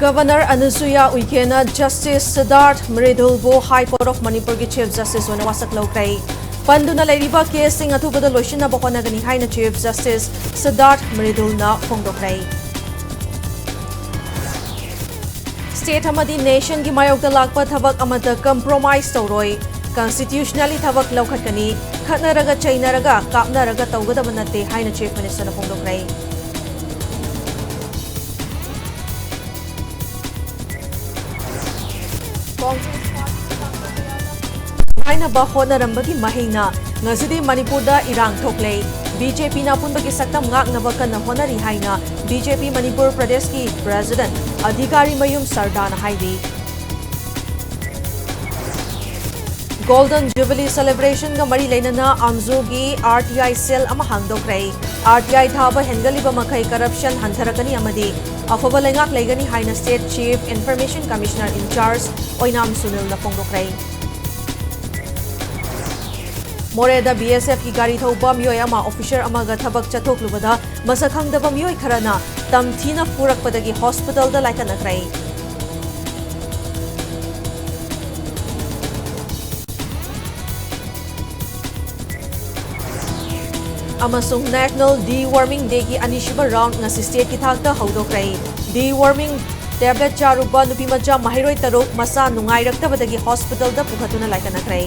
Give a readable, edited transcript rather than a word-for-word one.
Governor Anusuya Uikena Justice Siddharth Mridulbu High Court of Manipur ki Chief Justice ona wasak lokrai. Panduna lairiba case sing athubada loishina bokonagani haina Chief Justice Siddharth Mridulna phongdokrai. State amadi nation ki mayokda lakpa thabak amata compromise tawroi. Constitutionally thabak laukhatkani khatnaraga chainaraga kapnaraga tawgadaba natte haina Chief Minister na phongdokrai. Haina ba honarambagi mahina ngasidi Manipur da irang thoklei BJP na punbagi saktam ngak na bakan na honari haina BJP Manipur Pradesh ki President Adhikari Mayum Sardana haidi Golden Jubilee celebration ga mari leinana Amzu gi RTI cell ama hangdokrei RTI thaba hengaliba makai corruption hantharakani amadi afaba lengak leigani haina State Chief Information Commissioner in charge Oinam Sunil na phongdokrei Moreda BSF ki gari thauba miyoi ama officer amaga thabak chathokluba masakhangdaba miyoi kharana tamthina purakpadagi hospital da laikanakrai amasung National Deworming Day ki anishiba round ngasi state ki thakta haudokrai deworming tablet charuba nupimaja mahiroi taruk masa nungairaktabadagi hospital da pukhatuna laikanakrai